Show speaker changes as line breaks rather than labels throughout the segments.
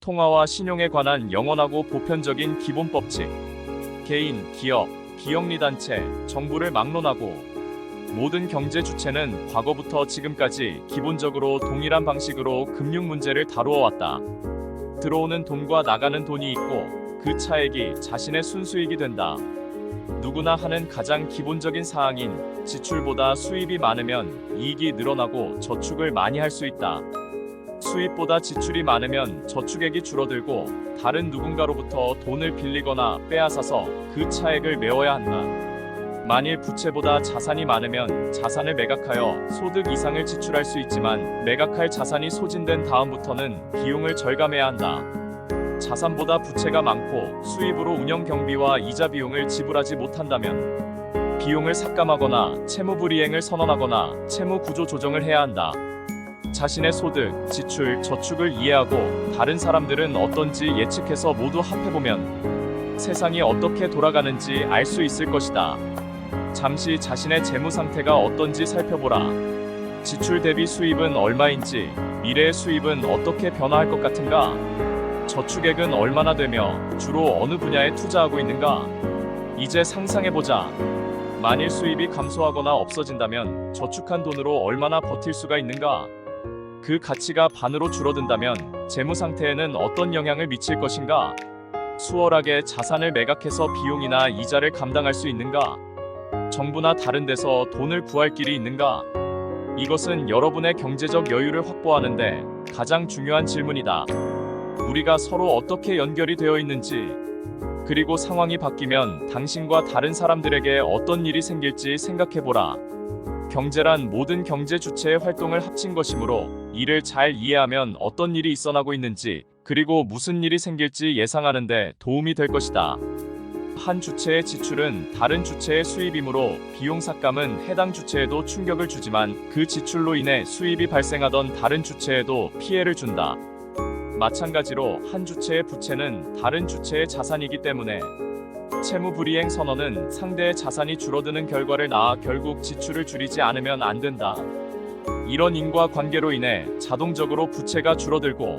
통화와 신용에 관한 영원하고 보편적인 기본 법칙. 개인, 기업, 비영리단체, 정부를 막론하고 모든 경제 주체는 과거부터 지금까지 기본적으로 동일한 방식으로 금융 문제를 다루어 왔다. 들어오는 돈과 나가는 돈이 있고 그 차액이 자신의 순수익이 된다. 누구나 하는 가장 기본적인 사항인 지출보다 수입이 많으면 이익이 늘어나고 저축을 많이 할 수 있다. 수입보다 지출이 많으면 저축액이 줄어들고 다른 누군가로부터 돈을 빌리거나 빼앗아서 그 차액을 메워야 한다. 만일 부채보다 자산이 많으면 자산을 매각하여 소득 이상을 지출할 수 있지만 매각할 자산이 소진된 다음부터는 비용을 절감해야 한다. 자산보다 부채가 많고 수입으로 운영 경비와 이자 비용을 지불하지 못한다면 비용을 삭감하거나 채무불이행을 선언하거나 채무 구조 조정을 해야 한다. 자신의 소득, 지출, 저축을 이해하고 다른 사람들은 어떤지 예측해서 모두 합해보면 세상이 어떻게 돌아가는지 알 수 있을 것이다. 잠시 자신의 재무 상태가 어떤지 살펴보라. 지출 대비 수입은 얼마인지, 미래의 수입은 어떻게 변화할 것 같은가? 저축액은 얼마나 되며 주로 어느 분야에 투자하고 있는가? 이제 상상해보자. 만일 수입이 감소하거나 없어진다면 저축한 돈으로 얼마나 버틸 수가 있는가? 그 가치가 반으로 줄어든다면 재무 상태에는 어떤 영향을 미칠 것인가? 수월하게 자산을 매각해서 비용이나 이자를 감당할 수 있는가? 정부나 다른 데서 돈을 구할 길이 있는가? 이것은 여러분의 경제적 여유를 확보하는데 가장 중요한 질문이다. 우리가 서로 어떻게 연결이 되어 있는지, 그리고 상황이 바뀌면 당신과 다른 사람들에게 어떤 일이 생길지 생각해보라. 경제란 모든 경제 주체의 활동을 합친 것이므로 이를 잘 이해하면 어떤 일이 일어나고 있는지, 그리고 무슨 일이 생길지 예상하는데 도움이 될 것이다. 한 주체의 지출은 다른 주체의 수입이므로 비용 삭감은 해당 주체에도 충격을 주지만 그 지출로 인해 수입이 발생하던 다른 주체에도 피해를 준다. 마찬가지로 한 주체의 부채는 다른 주체의 자산이기 때문에 채무불이행 선언은 상대의 자산이 줄어드는 결과를 낳아 결국 지출을 줄이지 않으면 안 된다. 이런 인과관계로 인해 자동적으로 부채가 줄어들고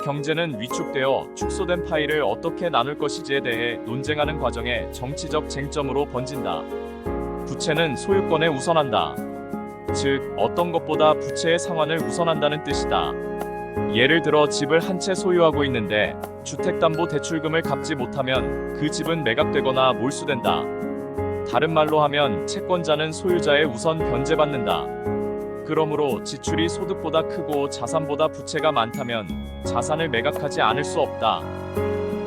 경제는 위축되어 축소된 파이를 어떻게 나눌 것이지에 대해 논쟁하는 과정에 정치적 쟁점으로 번진다. 부채는 소유권에 우선한다. 즉, 어떤 것보다 부채의 상환을 우선한다는 뜻이다. 예를 들어 집을 한 채 소유하고 있는데 주택담보대출금을 갚지 못하면 그 집은 매각되거나 몰수된다. 다른 말로 하면 채권자는 소유자의 우선 변제받는다. 그러므로 지출이 소득보다 크고 자산보다 부채가 많다면 자산을 매각하지 않을 수 없다.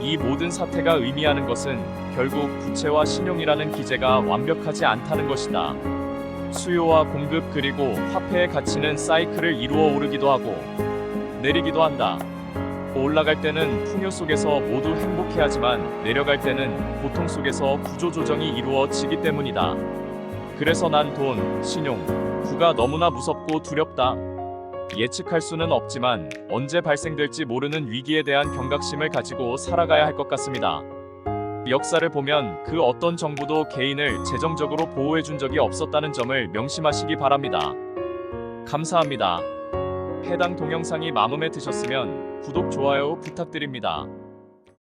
이 모든 사태가 의미하는 것은 결국 부채와 신용이라는 기제가 완벽하지 않다는 것이다. 수요와 공급 그리고 화폐의 가치는 사이클을 이루어 오르기도 하고 내리기도 한다. 올라갈 때는 풍요 속에서 모두 행복해하지만 내려갈 때는 고통 속에서 구조조정이 이루어지기 때문이다. 그래서 난 돈, 신용, 부가 너무나 무섭고 두렵다. 예측할 수는 없지만 언제 발생될지 모르는 위기에 대한 경각심을 가지고 살아가야 할 것 같습니다. 역사를 보면 그 어떤 정부도 개인을 재정적으로 보호해준 적이 없었다는 점을 명심하시기 바랍니다. 감사합니다. 해당 동영상이 마음에 드셨으면 구독, 좋아요 부탁드립니다.